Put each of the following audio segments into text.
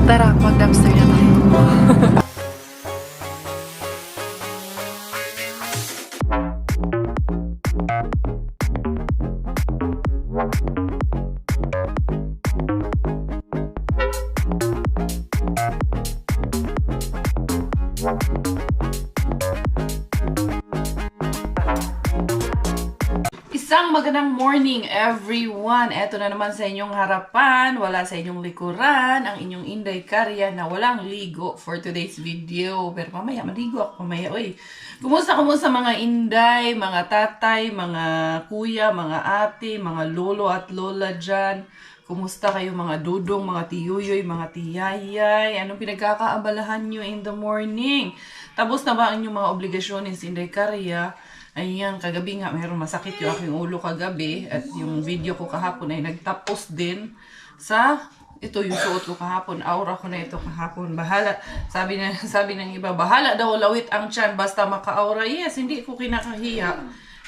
Tara, mag-dumpster na tayo. Isang magandang morning everyone. Eto na naman sa inyong harapan, wala sa inyong likuran, ang inyong Inday Karya na walang ligo for today's video. Pero mamaya, maligo ako mamaya. Uy, kumusta mga Inday, mga tatay, mga kuya, mga ate, mga lolo at lola dyan? Kumusta kayo mga dudong, mga tiyuyoy, mga tiyayay? Anong pinagkakaabalahan nyo in the morning? Tapos na ba ang inyong mga obligasyones, Inday Karya? Ayan, kagabi nga, mayroon masakit yung aking ulo kagabi at yung video ko kahapon ay nagtapos din sa ito yung suot ko kahapon, aura ko na ito kahapon. Bahala, sabi ng iba, bahala daw lawit ang tiyan basta maka-aura. Yes, hindi ko kinakahiya.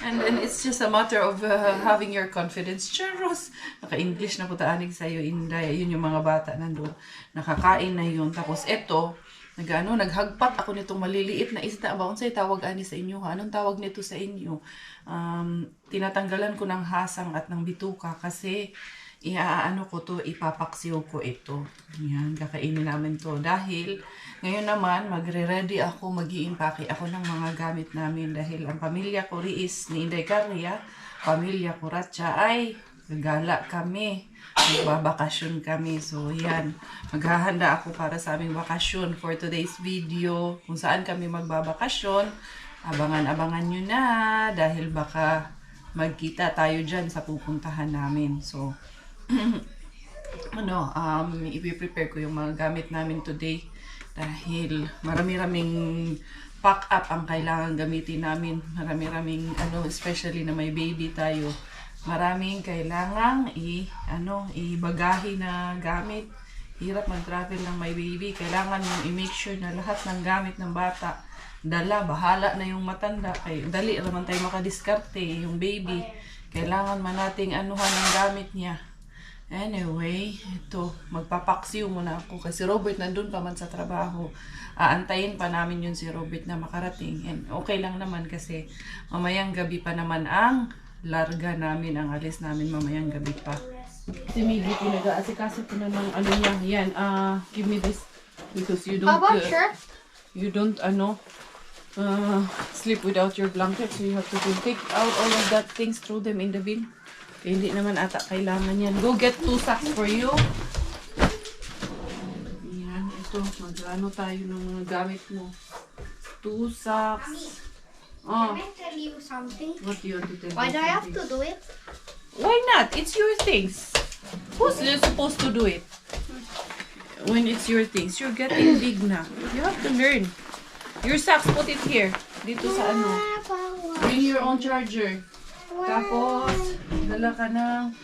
And then it's just a matter of having your confidence. Charos! Naka-English na po taanig sa'yo, Inday. Yun yung mga bata nandun. Nakakain na yun. Tapos ito, naghagpat ako nitong maliliit na isda. Baon sa'yo, tawag ani sa inyo ha? Anong tawag nito sa inyo? Tinatanggalan ko ng hasang at ng bituka kasi ipapaksiw ko ito. Yan, kakainin namin to. Dahil, ngayon naman, magre-ready ako, mag-iimpake ako ng mga gamit namin. Dahil ang pamilya ko is ni Inday Karya, pamilya ko Ratcha ay gagala kami. Magbabakasyon kami. So, yan. Maghahanda ako para sa aming bakasyon for today's video. Kung saan kami magbabakasyon. Abangan-abangan nyo na. Dahil baka magkita tayo dyan sa pupuntahan namin. So, ipiprepare ko yung mga gamit namin today. Dahil marami-raming pack up ang kailangan gamitin namin. Marami-raming, especially na may baby tayo. Maraming kailangang ibagahi na gamit. Hirap mag-travel ng may baby. Kailangan yung i-make sure na lahat ng gamit ng bata dala, bahala na yung matanda. Kaya dali naman tayo makadiskarte. Yung baby, kailangan man nating anuhan ng gamit niya. Anyway, ito, magpapaksiw muna ako. Kasi Robert nandun pa man sa trabaho. Aantayin pa namin yun si Robert na makarating. And okay lang naman kasi mamayang gabi pa naman ang larga namin, ang alis namin mamayang gabi pa. Si Miggy, pinag-aasikaso ko na ng niya. Yan, give me this. Because you don't, sleep without your blanket. So you have to take out all of that things, throw them in the bin. Kaya hindi naman ata kailangan yan. Go get 2 sacks for you. Yan, ito. Mag-ano tayo ng mga gamit mo. 2 sacks. Can I tell you something? What do you want to tell me? Why do I have to do it? Why not? It's your things. Who's supposed to do it? When it's your things. You're getting big na. You have to learn. Your socks, put it here. Dito sa ano. Bring your own charger. Tapos, dala ka ng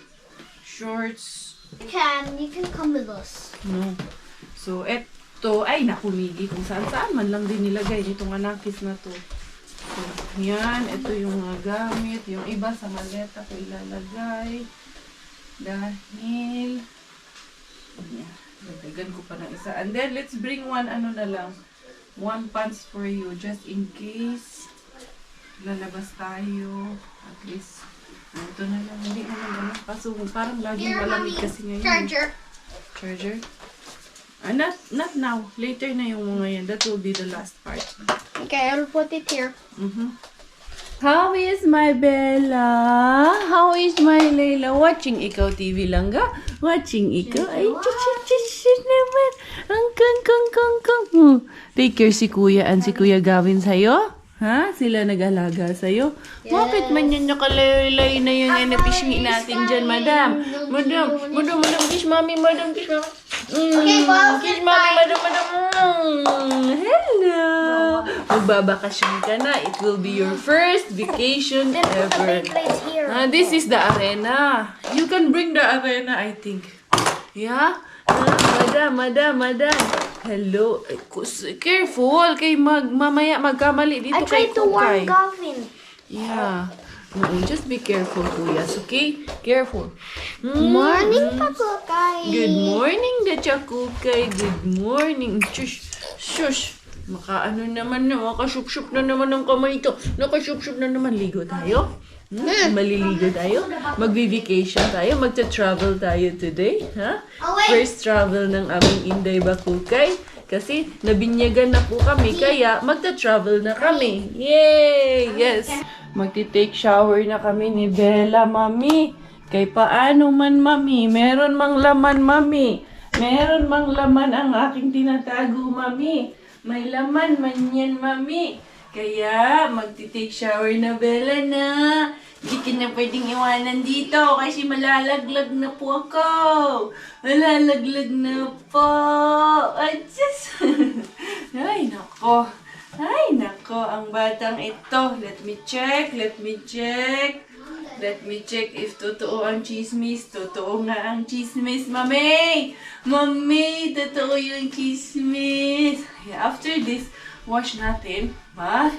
shorts. You can come with us. No. So, eto. Ay, nakumigi. Kung saan-saan man lang din nilagay itong anakis na to. So, yan, ito yung mga gamit. Yung iba sa maleta ko ilalagay. Dahil, yan, dagdagan ko pa ng isa. And then, let's bring one pants for you. Just in case, lalabas tayo. At least, ito na lang. Hindi naman ganun. Kaso, parang laging malamig kasi ngayon. Charger? Not now. Later na yung mga yan. That will be the last part. Okay, I'll put it here. How is my Bella? How is my Layla? Watching ikaw TV lang ga? Watching ikaw? Ay, chichit naman. Ang kang. Take care si Kuya and si Kuya Gavin sa'yo? Ha? Sila nag-alaga sa'yo? Yes. Bakit man yan nakalaylay na yung pisngi natin dyan, madam? Madam, kiss mommy, madam, kiss mommy. Okay, well, kiss mommy, madam. Hello! Magbabakasyon ka na. It will be your first vacation ever. This is the arena. You can bring the arena, I think. Yeah? Madam. Hello. Careful. Kay mamaya magkamali dito I kay tried to warn Kukay. Gavin. Yeah. Just be careful, kuyas, okay? Careful. Morning, Pakukay. Good morning, Dachakukay. Good morning. Shush. Shush. Makaano naman na, makashup-shup na naman ng kamay ito. Nakashup-shup na naman. Ligo tayo? Maliligo tayo? Magvi-vacation tayo? Magta-travel tayo today? Ha? First travel ng aming Inday Bakukay. Kasi nabinyagan na po kami, kaya magta-travel na kami. Yay! Yes! Magti-take shower na kami ni Bella, Mami. Kay paano man, Mami? Meron mang laman, Mami. Meron mang laman ang aking tinatago, Mami. May laman man yan, Mami. Kaya magti-take shower na, Bella na. Hindi ka na pwedeng iwanan dito kasi malalaglag na po ako. Malalaglag na po. Ay, just. Ay, nako. Ay, nako. Ang batang ito. Let me check. Let me check. Let me check if totoo ang chismis. Totoo nga ang chismis, Mami. Mami, totoo yung chismis. After this, wash natin.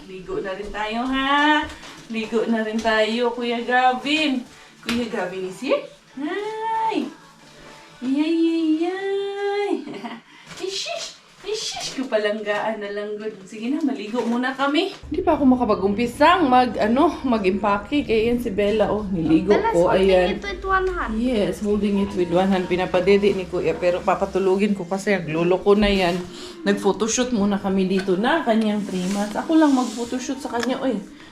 Ligo na rin tayo, ha? Ligo na rin tayo, Kuya Gavin. Kuya Gavin is here? Hi! Yay! Ishish! Ishish ko palanggaan na lang good. Sige na, maligo muna kami. Hindi pa ako makapag-umpisang mag-impake. Kaya yan si Bella, niligo ko. Ayan. It with one hand. Yes, holding it with one hand. Pinapadede ni Kuya. Pero papatulugin ko kasi lolo ko na yan. Nag-photoshoot muna kami dito na kanyang 3 months. Ako lang mag-photoshoot sa kanya.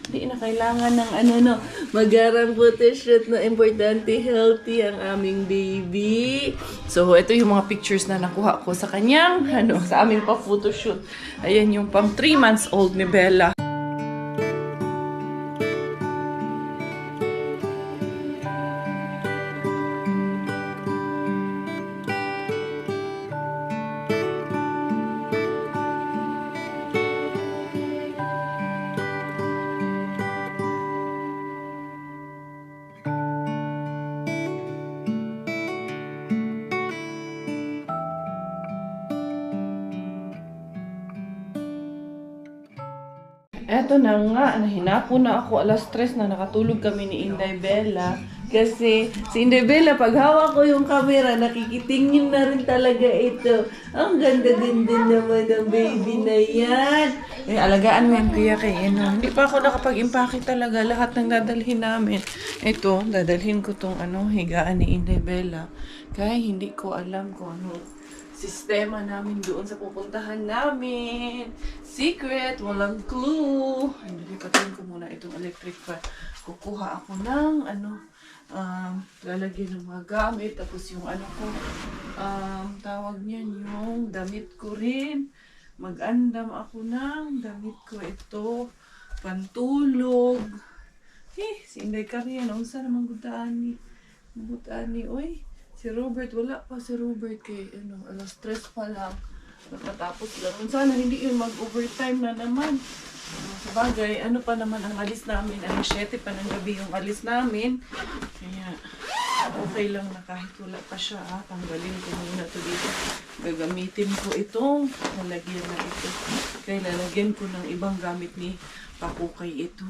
Hindi na kailangan ng magarang photoshoot na importante, healthy ang aming baby. So, ito yung mga pictures na nakuha ko sa kanyang, sa aming pa-photoshoot. Ayan yung pang 3 months old ni Bella. Eto na nga, hinapo na ako alas 3 na nakatulog kami ni Inday Bella. Kasi si Inday Bella, pag hawak ko yung camera, nakikitingin na rin talaga ito. Ang ganda-ganda naman ng baby na yan. Alagaan mo yan, Kuya, kay Hindi pa ako nakapag-impake talaga lahat ng dadalhin namin. Ito, dadalhin ko tong higaan ni Inday Bella. Kaya hindi ko alam kung sistema namin doon sa pupuntahan namin. Secret, walang clue. Hindi, patayin ko muna itong electric fan. Kukuha ako ng lalagyan ng mga gamit. Tapos yung tawag niyan, yung damit ko rin. Mag-andam ako ng damit ko. Ito, pantulog. Si Inday Karian, saan naman gudani? Oy. Si Robert, wala pa si Robert kay alas 3 pa lang. Matapos lang. Sana hindi yun mag-overtime na naman. Sabagay, pa naman ang alis namin. 7 pa ng gabi yung alis namin. Kaya, okay lang na kahit wala pa siya. Tanggalin ko muna ito dito. Gagamitin ko itong lalagyan na ito. Kaya lalagyan ko ng ibang gamit ni Pakukay ito.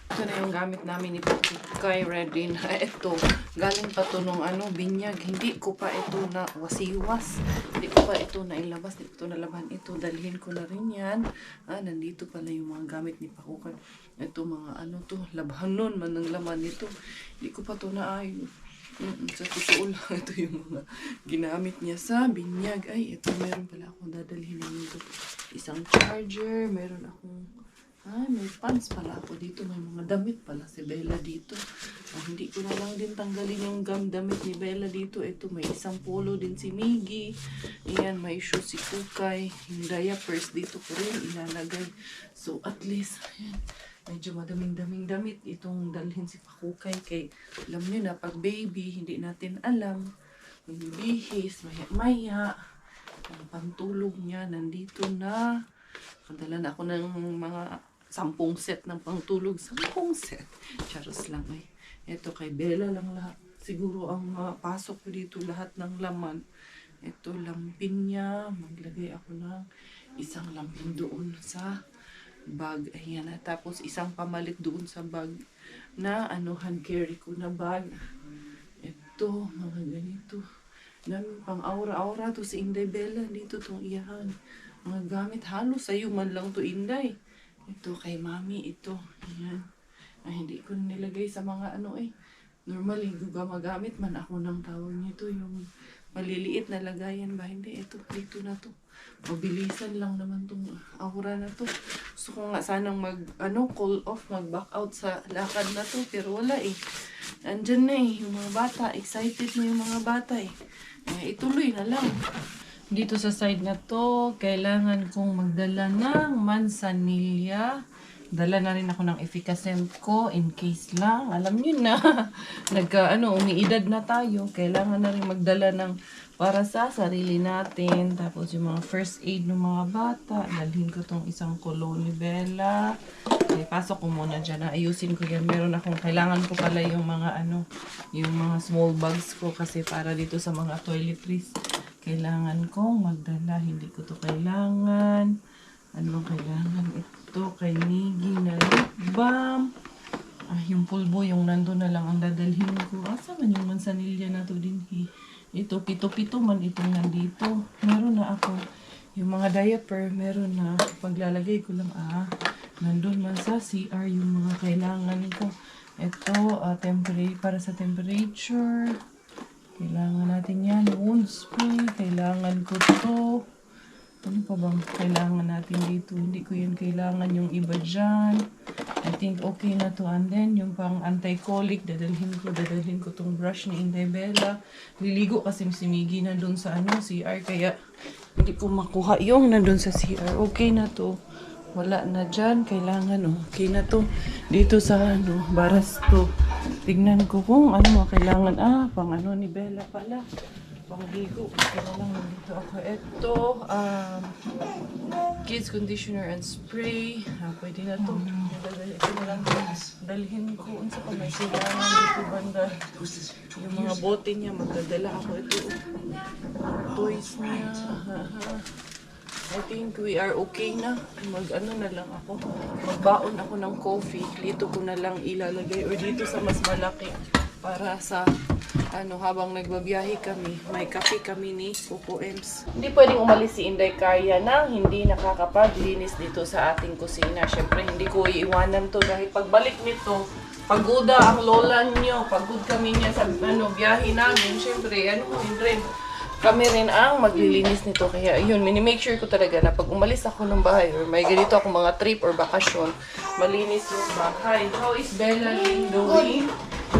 Ito na yung gamit namin ni Pakukay. Ready na ito. Galing pa ito nung binyag. Hindi ko pa ito na wasiwas. Hindi ko pa ito na ilabas. Hindi ko ito nalaban. Ito, dalhin ko na rin yan. Nandito pala yung mga gamit ni Pakukay. Ito mga labhanon man ng laman nito. Hindi ko pa ito na sa totoo lang. Ito yung mga ginamit niya sa binyag. Ay, ito meron pala akong dadalhin nito. Isang charger. Meron akong may pants pala ako dito. May mga damit pala si Bella dito. Hindi ko na lang din tanggalin yung damit ni Bella dito. Ito, may isang polo din si Miggy. Ayan, may shoes si Kukay. Yung diapers dito ko rin ilalagay. So, at least, ayan, medyo madaming-daming damit itong dalhin si Pakukay. Kay, alam nyo na, pag baby, hindi natin alam. May bihis, maya-maya. Ang pantulog niya, nandito na. Padala na ako ng mga 10 set ng pangtulog. 10 set. Charos lang eh. Ito kay Bella lang lahat. Siguro ang pasok ko dito lahat ng laman. Ito lampin niya. Maglagay ako ng isang lampin doon sa bag. Ayan na. Tapos isang pamalit doon sa bag na hand carry ko na bag. Ito, mga ganito. Dami pang aura-aura to si Inday Bella. Dito tong iyahan. Mga gamit halos sa'yo man lang to Inday. Ito kay mami. Ito. Ayan. Ay, hindi ko nilagay sa mga normally, gumagamit man ako ng tawag nito, yung maliliit na lagayan ba? Hindi, ito, dito na to. Mabilisan lang naman tong aura na to. Gusto ko nga sanang call off, mag-back out sa lakad na to, pero wala eh. Andyan na eh, yung mga bata, excited na yung mga bata eh. Ituloy na lang. Dito sa side na to, kailangan kong magdala ng mansanilya. Dala na rin ako ng efficacent ko in case lang. Alam niyo na, umiidad na tayo. Kailangan na rin magdala ng para sa sarili natin. Tapos yung mga first aid ng mga bata. Dalhin ko tong isang cologne ni Bella. Okay, pasok ko muna dyan. Ayusin ko yan. Meron akong, kailangan ko pala yung mga yung mga small bags ko kasi para dito sa mga toiletries. Kailangan kong magdala. Hindi ko to kailangan. Anong kailangan ito? Kay Niggy na lip balm. Yung pulbo, yung nandun na lang ang dadalhin ko. Asa man yung mansanilya na to din? Ito, pito-pito man itong nandito. Meron na ako. Yung mga diaper, meron na. Paglalagay ko lang, nandun man sa CR yung mga kailangan ko. Ito, para sa temperature. Kailangan natin yan. Wound spray. Kailangan ko to. Ano pa bang kailangan natin dito? Hindi ko yan kailangan yung iba dyan. I think okay na to. And then, yung pang anti-colic, dadalhin ko tong brush ni Inday Bella. Liligo kasi si Miggy nandun sa CR. Kaya, hindi ko makuha yung nandun sa CR. Okay na to. Wala na dyan. Kailangan, okay na to. Dito sa, baras to. Tignan ko kung kailangan. Pang ni Bella pala. Pangligo. Kaya lang nandito ako. Ito, kids conditioner and spray. Pwede na to. Ito na lang dalhin ko. Unsa pa may kailangan dito banda. Yung mga bote niya, magdadala ako. Ito, toys niya. I think we are okay na. Na lang ako. Magbaon ako ng coffee. Dito ko na lang ilalagay. Or dito sa mas malaki. Para sa habang nagbabiyahe kami, may kape kami ni Coco Ems. Hindi pwedeng umalis si Inday Karya nang hindi nakakapaglinis dito sa ating kusina. Siyempre, hindi ko iiwanan to dahil pagbalik nito, pagoda ang lola nyo, pagod kami niya sa biyahe namin. Siyempre, kami rin ang maglilinis nito. Kaya yun, minimake sure ko talaga na pag umalis ako ng bahay or may ganito ako mga trip or bakasyon, malinis yung bahay. How is Bella doing?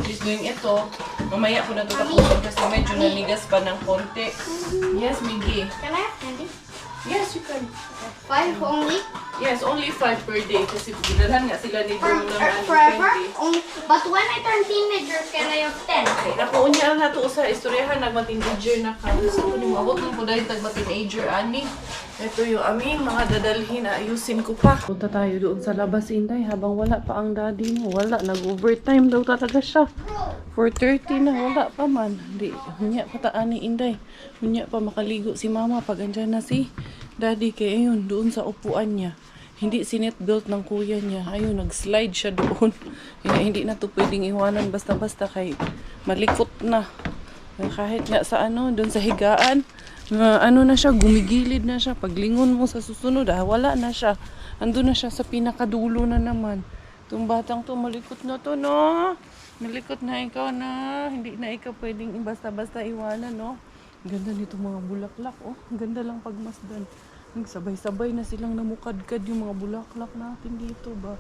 She's doing ito. Mamaya ko na ito tapusin kasi medyo nanigas pa ng konti. Yes, Miggy. Can I have candy? Yes, you can. 5 only? Yes, only 5 per day kasi dinalhan nga sila ni Dong ng Forever? 20. Only, but when I turn teenager, can I have 10? Okay, nakuunya ang nato sa istoryahan, nagma-teenager na ka. Gusto ko ni maabot ng po dahil nagma-teenager, ani. Ito yung aming mga dadalhin na ayusin ko pa. Punta tayo doon sa labas, Inday, habang wala pa ang daddy mo. Wala, nag-overtime daw talaga siya. 4:30 na, wala pa man. Hindi, hunya pa taan ni Inday. Hunya pa makaligo si mama pag andyan na si daddy. Kaya ayun, doon sa upuan niya. Hindi sinet built ng kuya niya. Ayun, nag-slide siya doon. Kaya hindi na to pwedeng iwanan basta-basta kay malikot na. Kahit nga sa doon sa higaan, na siya, gumigilid na siya. Paglingon mo sa susunod, wala na siya. Ando na siya sa pinakadulo na naman. Itong batang to, malikot na to, no? Malikot na ikaw na. Hindi na ikaw pwedeng basta-basta iwanan, no? Ang ganda nito mga bulaklak, oh. Ang ganda lang pagmasdan. Sabay-sabay na silang namukadkad yung mga bulaklak natin dito ba.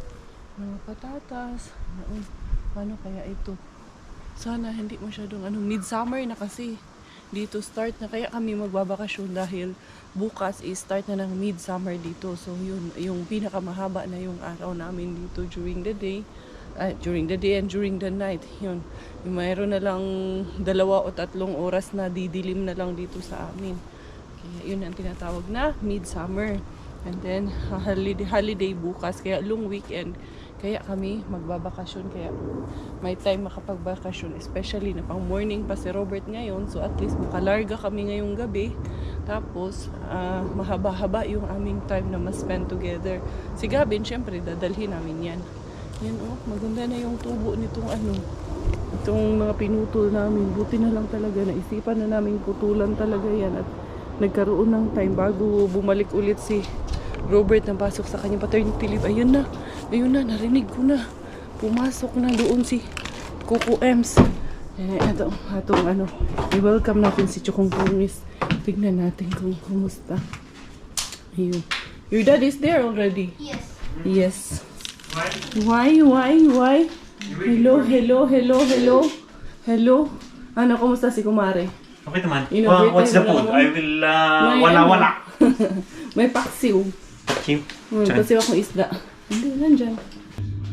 Mga patatas. Paano kaya ito? Sana hindi masyadong midsummer na kasi. Dito start na kaya kami magbabakasyon dahil bukas start na ng midsummer dito. So yun, yung pinakamahaba na yung araw namin dito during the day and during the night. Yun, yung mayroon na lang 2 o 3 oras na didilim na lang dito sa amin. Kaya yun ang tinatawag na midsummer. And then holiday bukas, kaya long weekend. Kaya kami magbabakasyon, kaya may time makapagbakasyon, especially na pang morning pa si Robert ngayon, so at least makalarga kami ngayong gabi. Tapos mahaba-haba yung aming time na mas-spend together. Si Gavin, syempre dadalhin namin yan. Yan oh, maganda na yung tubo nitong itong mga pinutol namin. Buti na lang talaga, naisipan na namin putulan talaga yan at nagkaroon ng time bago bumalik ulit si Robert na pasok sa kanyang paternity leave. Ayun na, narinig ko na. Pumasok na doon si Coco Ems. Itong i-welcome natin si Chokong Pungis. Tignan natin kung kumusta. Ayun. Your dad is there already? Yes. Yes. Why? Hello? Ano, kumusta si Kumare? Okay naman. Innovate What's the tayo, food? wala I will, May wala. May paksiw. Kim? Kasi akong isda. Hindi, nandyan.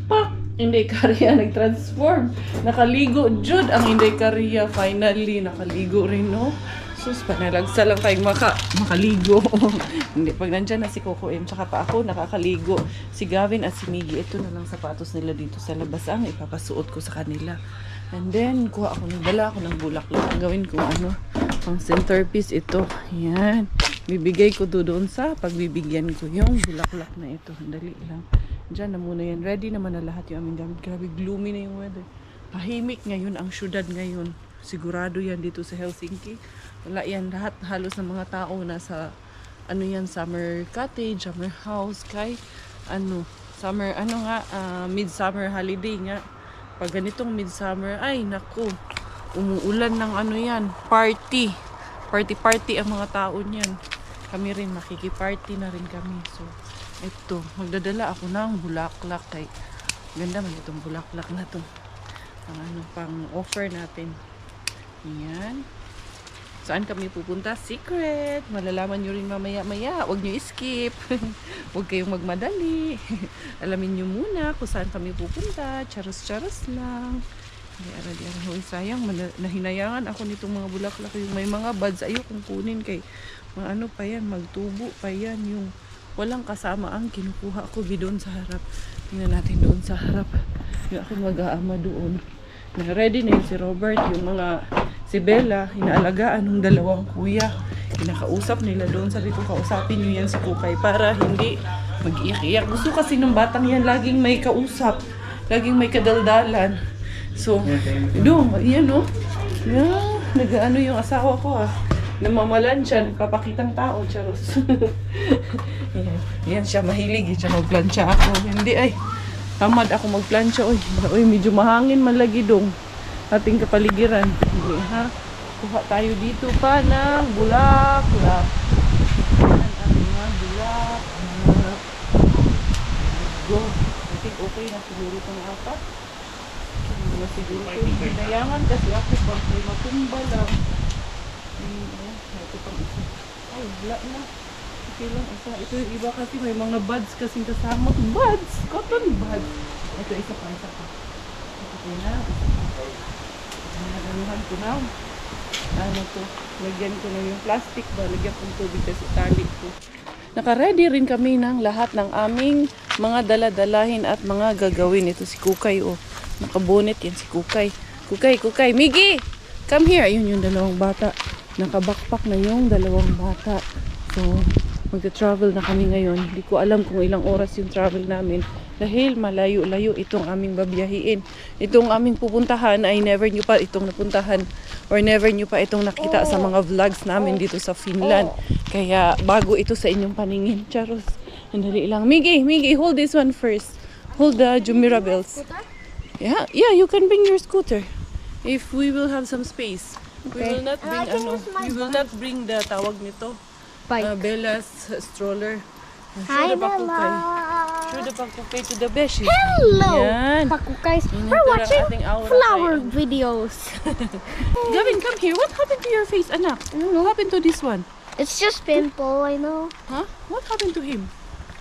Pak! Inday Karya nag-transform. Nakaligo. Jud ang Inday Karya. Finally, nakaligo rin, no? Sus, panalagsa lang tayong makaligo. Hindi, pag nandyan na si Coco M, tsaka pa ako nakakaligo. Si Gavin at si Miggy, ito na lang sapatos nila dito sa labas. Ang ipapasuot ko sa kanila. And then, dala ako ng bulaklak. Ang gawin ko pang centerpiece ito. Yan. Bibigay ko doon sa pagbibigyan ko yung bulaklak na ito. Dali lang. Diyan na muna yan. Ready naman na lahat yung aming gamit. Grabe, gloomy na yung weather. Tahimik ngayon ang syudad ngayon. Sigurado yan dito sa Helsinki. Wala yan. Lahat halos ng mga tao nasa summer cottage, summer house, midsummer holiday nga. Pag ganitong midsummer, ay naku, umuulan ng party ang mga tao niyan. Kami rin, makikiparty na rin kami. So, ito, magdadala ako ng bulaklak. Kay ganda man itong bulaklak na to. Pang offer natin. Yan. Saan kami pupunta? Secret. Malalaman nyo rin mamaya-maya. Huwag nyo skip. Huwag kayong magmadali. Alamin nyo muna kung saan kami pupunta. Charos-charos lang. Hoy, sayang. Nahinayangan ako nitong mga bulaklak. Yung may mga buds. Ayokong kunin kay pa yan. Magtubo pa yan. Yung walang kasama ang kinukuha ko doon sa harap. Tingnan natin doon sa harap. Yung aking mag-aama doon. Ready na yun si Robert. Yung si Bella, inaalagaan ng dalawang kuya. Kinakausap nila doon. Sabi ko, kausapin nyo yan si Kukay para hindi mag-iiyak. Gusto kasi ng batang yan, laging may kausap. Laging may kadaldalan. So, doon, yan o. Nag-ano yung asawa ko namamalan siya, nagpapakitang tao, charos. Yan siya, mahilig. Siya magplansya ako. Hindi tamad ako magplansya. Uy, medyo mahangin man lagi dong ating kapaligiran. Hindi, kuha tayo dito pa ng bulaklak. Ang mga bulaklak. Go. I think okay na siguro itong apat. Hindi na siguro ito hinayangan kasi ako pag may matumba lang. Ito pang isa. Ay, wala na. Okay lang isa. Ito yung iba kasi may mga buds kasing kasama. Buds! Cotton buds! Ito isa pa. Ito na. Naganuhan ko na. Lagyan ko na yung plastic ba? Lagyan ko ng tubig kasi tali ko. Naka-ready rin kami ng lahat ng aming mga daladalahin at mga gagawin. Ito si Kukay Nakabonet yan si Kukay. Kukay! Miggy! Come here! Ayun yung dalawang bata. Naka-backpack na yung dalawang bata. So, magta-travel na kami ngayon. Hindi ko alam kung ilang oras yung travel namin. Dahil malayo-layo itong aming babiyahiin. Itong aming pupuntahan ay never nyo pa itong napuntahan or never nyo pa itong nakita sa mga vlogs namin dito sa Finland. Kaya bago ito sa inyong paningin. Charos. Andali lang. Miggy, hold this one first. Hold the Jumeirah bells. Yeah, you can bring your scooter. If we will have some space. Okay. We will not bring the tawag nito. Bella's stroller. Hi, Bella. Show the Pakukay to the beshi. Hello, Yan. Pakukais. Yan We're ito lang watching ating aura flower kay- videos. Gavin, come here. What happened to your face, anak? What happened to this one? It's just pimple, I know. Huh? What happened to him?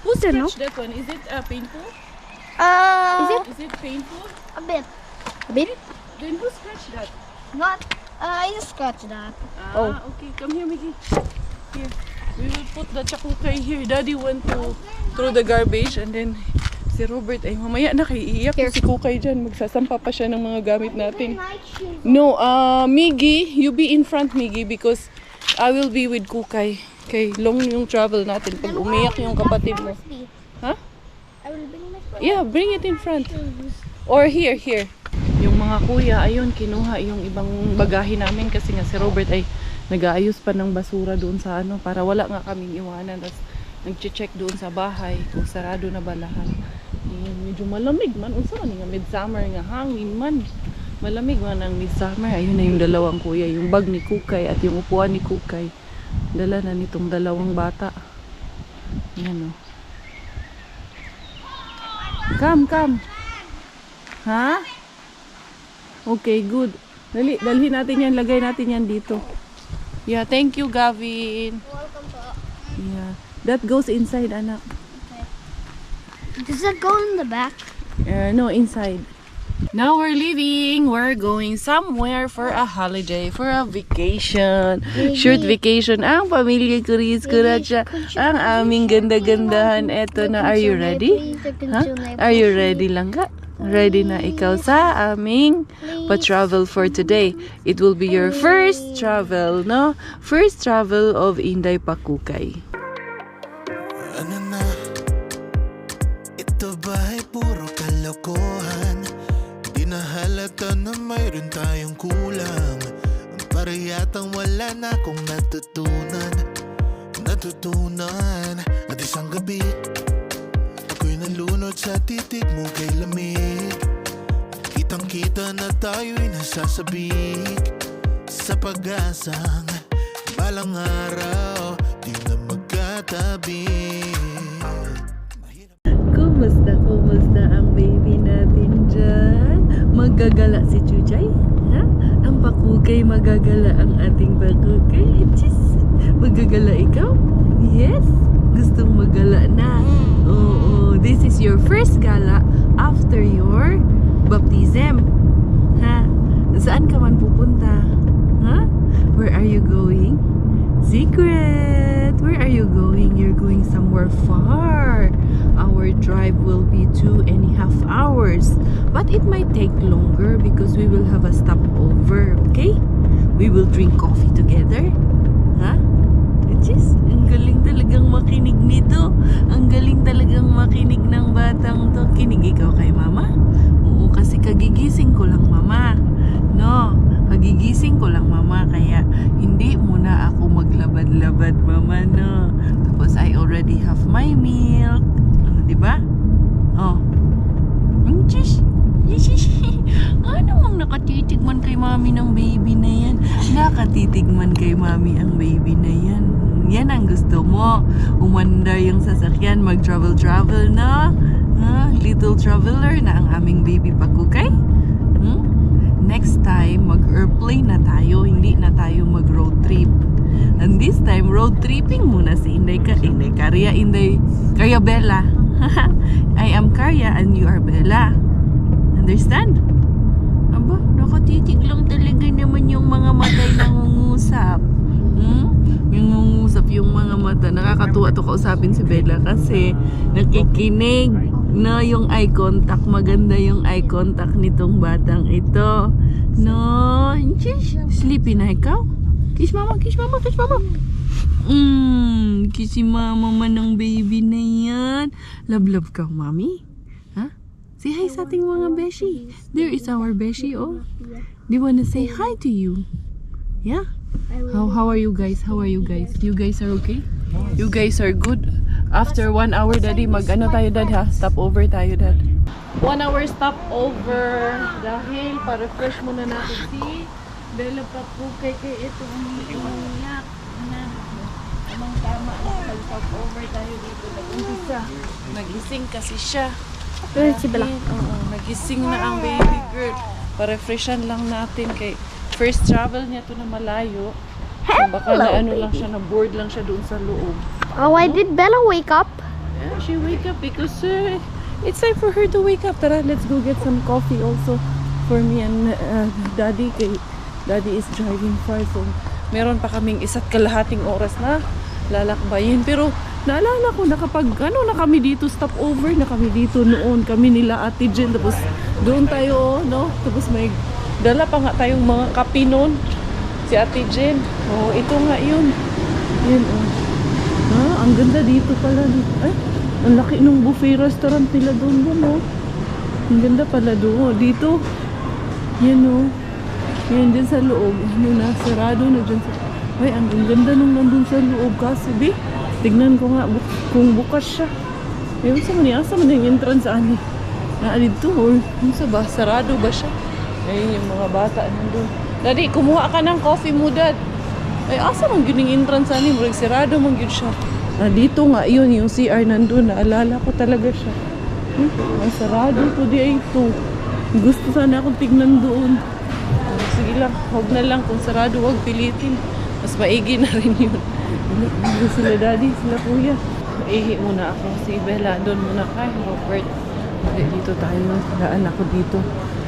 Who don't know. scratched that one? Is it painful? Is Is it painful? a bit? A bit? Then who scratched that? Not. I just scratched that. Okay. Come here, Mickey. Here. We will put the chakukay here. Daddy went to throw the garbage and then Si Robert ay mamaya na kay iiyak si Kukay dyan. Magsasampa pa siya ng mga gamit natin. No, Miggy, you be in front, Miggy, because I will be with Kukay. Okay, long yung travel natin pag umiyak yung kapatid mo. Ha? I will bring my Yeah, bring it in front. Or here. Yung mga kuya, ayun, kinuha yung ibang bagahe namin kasi nga si Robert ay nag-aayos pa ng basura doon sa ano para wala nga kaming iwanan. Tapos nag-check doon sa bahay kung sarado na ba lahat. Medyo malamig man. Unsa man nga midsummer nga hangin man. Malamig man ang midsummer. Ayun na yung dalawang kuya. Yung bag ni Kukay at yung upuan ni Kukay. Dala na nitong dalawang bata. Yan o. Come. Ha? Okay, good. Dalhin natin yan. Lagay natin yan dito. Yeah, thank you, Gavin. Welcome po. Yeah. That goes inside, anak. Does that go in the back? No, inside. Now we're leaving. We're going somewhere for a holiday, for a vacation. Short vacation. Ang pamilya Kuris Kuratsa. Ang aming ganda-gandahan. Eto na. Are you ready? Huh? Are you ready lang ka? Ready na ikaw sa aming pa-travel for today. It will be your first travel, no? First travel of Inday Pakukay. Ano na? Ito ba'y puro kalokohan? Di na halata na mayroon tayong kulang. Para yatang wala na akong natutunan. At isang gabi ako'y nalunod sa titig mo kay lamig. Kitang-kita na tayo'y nasasabik sa pag-asang balang araw di na magkatabi. Kumusta ang baby natin dyan? Magagala si Chuchay? Ha? Ang Pakukay, magagala ang ating Pakukay? Magagala ikaw? Yes? Gustong magala na? Oo, this is your first gala after your baptism. Ha? Saan ka man pupunta? Ha? Where are you going? Secret! Where are you going? You're going somewhere far. Our drive will be 2.5 hours. But it might take longer because we will have a stopover, okay? We will drink coffee together. Ha? Ang galing talagang makinig nito. Ang galing talagang makinig ng batang to. Kinig ikaw kay mama? Oo, kasi kagigising ko lang mama. No, kagigising ko lang mama. Kaya hindi muna ako maglabad-labad mama, no. Tapos I already have my milk. Diba? Oh. Ano ang nakatitig man kay mami ng baby na yan? Nakatitig man kay mami ang baby na yan. Yan ang gusto mo. Umandar yung sasakyan, mag-travel na. Little traveler na ang aming baby Pakukay. Next time, mag-airplane na tayo. Hindi na tayo mag-road trip. And this time, road tripping muna si Inday Karya Bella. I am Karya and you are Bella. Understand? Aba, nakatitig lang talaga naman yung mga matay nangungusap. Yung nangungusap yung mga mata. Nakakatuwa to kausapin si Bella kasi nakikinig na yung eye contact. Maganda yung eye contact nitong batang ito. No, sleepy na ikaw? Kiss mama. Kiss si mama man ng baby na yan. Love ka, mami? Ha? Say hi sa ating mga beshi. There is our beshi, oh. Do you wanna say hi to you? Yeah? How are you guys? You guys are okay? You guys are good? After 1 hour, daddy, mag-ano tayo, dad, ha? Stop over tayo, dad. 1 hour stop over. Dahil, pa-refresh muna natin si Bella Pakukay kay ito umiiyak na. Amang tama na mag-stop over tayo dito. Nag-umpisa. Nagising kasi siya. Si Bella. Oo, nagising na ang baby girl. Pa-refreshan lang natin kay first travel niya to na malayo. So baka na ano lang siya, na bored lang siya doon sa loob. Oh, why did Bella wake up? Yeah, she wake up because it's time for her to wake up. Tara, let's go get some coffee also for me and daddy. Kay daddy is driving far, so meron pa kaming 1.5 oras na lalakbayin. Pero Naalala ko na kapag na kami dito, stopover na kami dito noon. Kami nila Ate Jen. Tapos doon tayo, no? Tapos may dala pa nga tayong mga kape noon. Si Ate Jen. Oh, ito nga yun. Yan, oh. Ang ganda dito pala. Ay, ang laki nung buffet restaurant nila doon. Oh. Ang ganda pala doon. Dito. Yan, oh. Yan din sa loob. Sarado na dyan. Ay, ang ganda nung nandun sa loob. Kasi, tignan ko nga kung bukas siya. Ayun sa man yung entrance ani. Dito or sa ba? Sarado ba siya? Ayun yung mga bata nandun. Daddy, kumuha ka ng coffee mo, Dad. Ay, asa man yun yung entrance ani? Murag sarado man yun siya. Dito nga, yun yung CR nandun. Naalala ko talaga siya. Ang sarado to di ay ito. Gusto sana akong tignan doon. Sige lang, huwag na lang. Kung sarado, huwag pilitin. Mas maigi na rin yun. Sila daddy, sila kuya. Ihi muna ako. Si Bella, doon muna kay Robert. Dito tayo. Daan ako dito.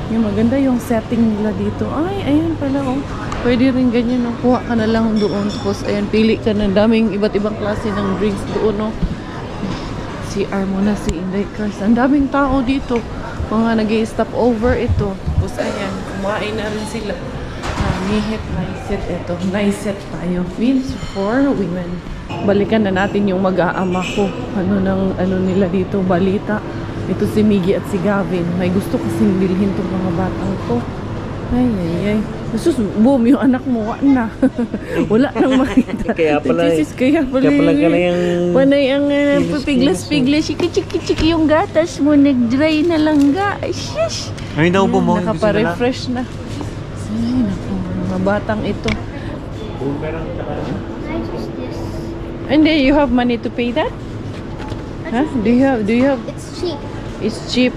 Yung maganda yung setting nila dito. Ay, ayan pala oh. Pwede rin ganyan. No? Kuha ka na lang doon. Tapos ayan, pili ka ng daming iba't ibang klase ng drinks doon. No? CR muna si Inday Cars. Ang daming tao dito. Mga nag-i-stop over ito. Tapos ayan, kumain na rin sila. Nihip, nice ito. Nice tayo. Means for women. Balikan na natin yung mag-aama ko. Ano nila dito, balita. Ito si Miggy at si Gavin. May gusto kasing bilhin tong mga batang to. Ay. Sus, boom, yung anak mo, na. Wala nang makita. Kaya pala yung panay ang pipiglas-piglas. Chiki-chiki yung gatas mo. Nag-dry na lang ga. Shish! Ay, daw po mo. Nakapa-refresh na. Ay, naku. Mga batang ito. And then you have money to pay that? Huh? Do you have? It's cheap. It's cheap.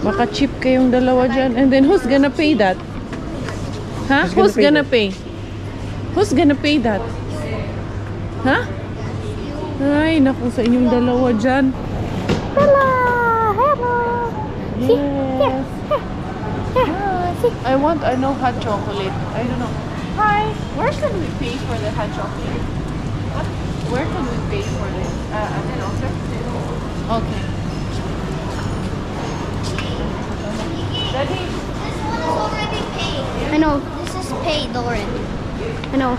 Maka cheap kayong dalawa dyan. And then who's gonna pay that? Huh? Who's gonna pay? Who's gonna pay that? Huh? Ay, naku sa inyong dalawa dyan. Hello. Yes. I want hot chocolate. I don't know. Hi. Where can we pay for the hot chocolate? What? Where can we pay for this? Sir? Okay. Daddy. This one is already paid. I know. This is paid already. I know.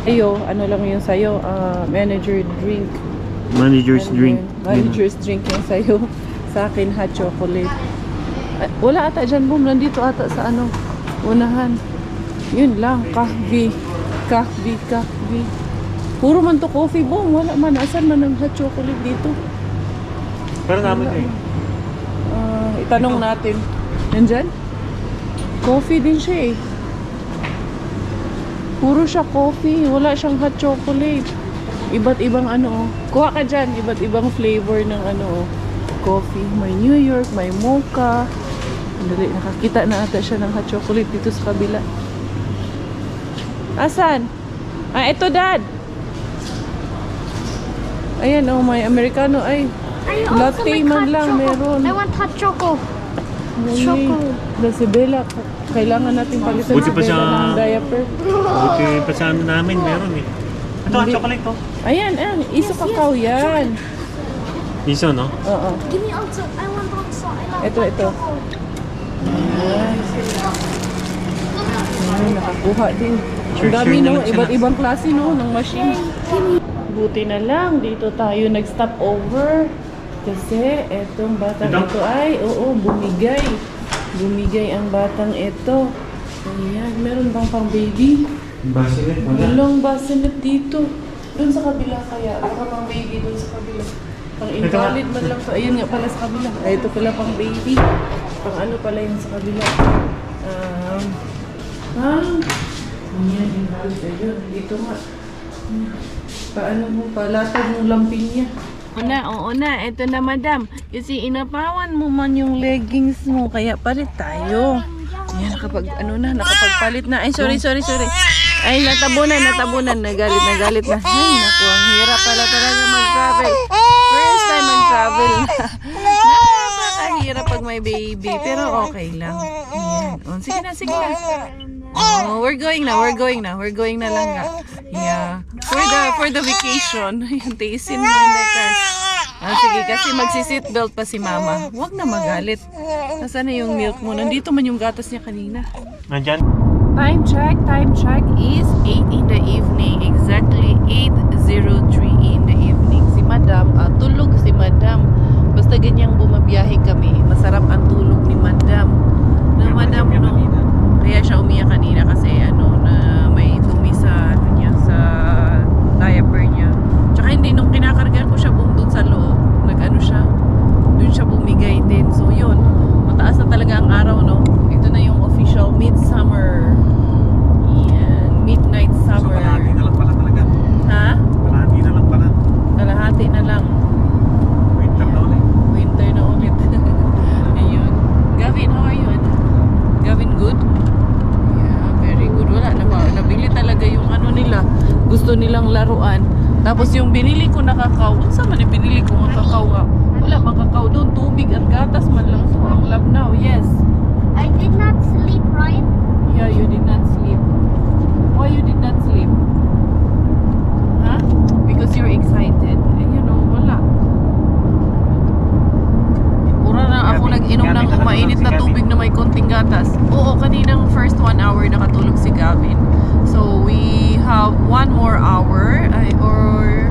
Ayo, ano lang yun sa'yo? Manager drink. Manager's And drink. then, manager's drink yung sa'yo. Sa akin, hot chocolate. Wala ata dyan, boom. Nandito ata sa unahan. Yun lang. Kahvi. Puro man to coffee, boom. Wala man. Asan man ang hot chocolate dito? Pero namin eh. Itanong natin. Nandyan? Coffee din siya eh. Puro siya coffee. Wala siyang hot chocolate. Iba't ibang Kuha ka dyan. Iba't ibang flavor ng coffee. May New York, may mocha. Dali, nakakita na ata siya ng hot chocolate dito sa kabila. Asan? Ito Dad. Ayan may Americano. Ay, I also latte like man hot lang choco. meron. I want hot choco. Choco. Si Bella, kailangan natin palitan Buti si pa Bella siya- ng diaper. Buti pa sa ano namin, meron eh. Ito, ang chocolate to. Ayan, iso kakao yan. Iso, no? Oo. Give me also. I want also. I love Ito. hot choco. Ay, nakakuha din. Ang Sure, dami sure naman siya iba't na. ibang klase ng machine. Buti na lang, dito tayo nag-stop over. Kasi etong batang Ito? ito ay, bumigay. Bumigay ang batang ito. Ayan, meron bang pang baby? Bassinet, Walang bassinet dito. Doon sa kabila kaya. Baka pang baby doon sa kabila. Pang invalid man lang to. Ayun nga pala sa kabila. Ito pala pang baby. Pang pala yun sa kabila. Ayan, invalid. Ayun, dito nga. Paano mo palatag ng lampin niya? Oo na. Ito na, madam. Kasi inapawan mo man yung leggings mo. Kaya palit tayo. Ayan, nakapagpalit na. Ay, sorry. Ay, natabunan. Nagalit na. Ay, naku, ang hirap pala talaga mag-travel. First time mag-travel na. Napakahirap pag may baby. Pero okay lang. Ayan. Sige na. Oh, we're going na lang nga. Yeah. For the vacation. Yung tiisin mo, hindi ka. Sige, kasi magsi-seatbelt pa si mama. Huwag na magalit. Nasaan na yung milk mo? Nandito man yung gatas niya kanina. Nandyan. Time check is 8 in the evening. Exactly 8:03 in the evening. Si madam, tulog si madam. Basta ganyang bumabiyahe kami. Masarap ang tulog ni madam. Na madam, no? Kaya siya umiyak kanina kasi na may dumi sa niya, sa diaper niya. Tsaka hindi, nung kinakarga ko siya doon sa loob, siya, doon siya bumigay din. So yun, mataas na talaga ang araw, no? Ito na yung official midsummer. Yan, midnight summer. So, kalahati na lang pala talaga. Ha? Kalahati na lang pala. Kalahati na lang. Winter na ulit. Winter na ulit. Ayun. Gavin, how are you? Gavin, good? Yeah, very good. Wala na ba? Nabili talaga yung nila. Gusto nilang laruan. Tapos yung binili ko na kakao. Unsa man yung binili ko ng kakao nga? Wala bang kakao doon? Tubig at gatas man lang. So, ang love now. Yes. I did not sleep, right? Yeah, you did not sleep. Why you did not sleep? Huh? Because you're excited. Wala. Pura na ako nag-inom ng mainit na tubig na may konting gatas. Oo, kaninang first 1 hour nakatulog si Gavin. So, we have 1 more hour or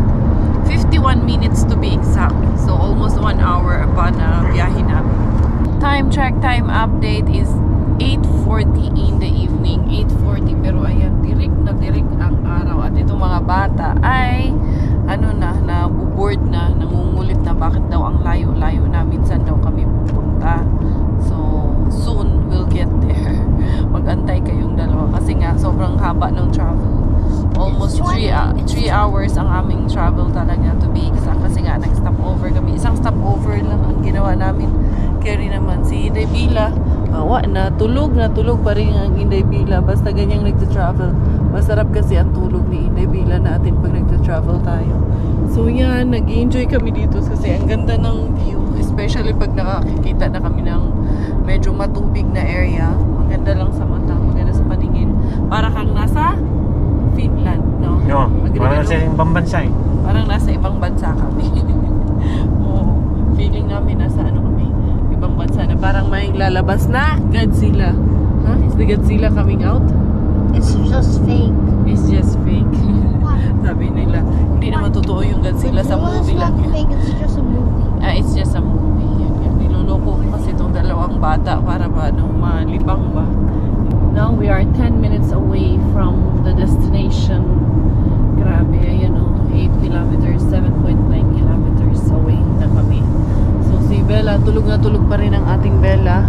51 minutes to be exact. So, almost 1 hour pa na biyahe namin. Time check, time update is 8:40 in the evening. 8:40, pero ayan, tirik ang araw. At itong mga bata ay nabuboard na, nangungulit na bakit daw ang layo-layo namin, saan daw kami pupunta. So, soon we'll get there. Mag-antay kayong dalawa kasi nga sobrang haba ng travel. Almost 3 hours ang aming travel talaga, to be exact, kasi nga nag-stop over kami. Isang stop over lang ang ginawa namin. Carry naman si Inday Bila, tulog pa rin ang Inday Bila. Basta ganyang nagta-travel, masarap kasi ang tulog ni Inday Bila natin pag nagta-travel tayo. So yan, nag-enjoy kami dito kasi ang ganda ng view, especially pag nakakikita na kami ng medyo matubig na area. Maganda lang sa mata, maganda sa paningin. Para kang nasa Finland, no? Yo, parang nasa ibang bansa eh. Parang nasa ibang bansa kami. Oo, feeling namin nasa kami, ibang bansa na parang may lalabas na Godzilla. Huh? Is the Godzilla coming out? It's just fake. It's just fake. Sabi nila, hindi naman totoo yung Godzilla sa Well, movie it's lang not yun. fake, it's just a movie. It's just a movie. Yan. Niloloko ko kasi itong dalawang bata para ba, malibang ba. Now we are 10 minutes away from the destination. Grabe, 8 kilometers, 7.9 kilometers away na kami. So si Bella, tulog na tulog pa rin ang ating Bella.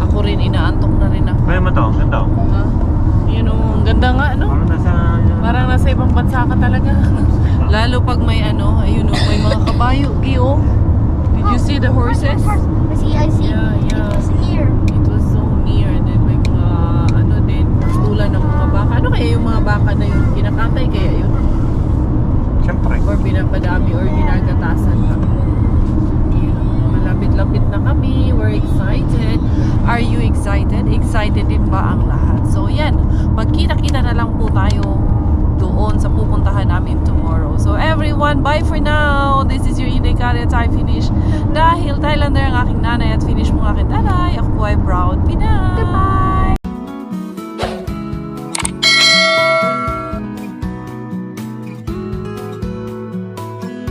Ako rin, inaantok na rin ako. Kaya mo to, ganda oh. Ang ganda nga, no? Parang nasa ibang bansa ka talaga. Lalo pag may may mga kabayo, Gio. Did you see the horses? I see. Yeah. It was near. It was so near. And then may mga din, pastulan ng mga baka. Ano kaya yung mga baka na yun? Kinakatay kaya yun? Siyempre. Or pinapadami or ginagatasan ka? Malapit-lapit na kami. We're excited. Are you excited? Excited din ba ang lahat? So yan, magkita-kita na lang po tayo doon sa pupuntahan namin tomorrow. So everyone, bye for now. This is your Inday Karya at I finish. Dahil Thailander ang aking nanay at finish mo ang aking tatay, ako po ay proud Pinay. Goodbye!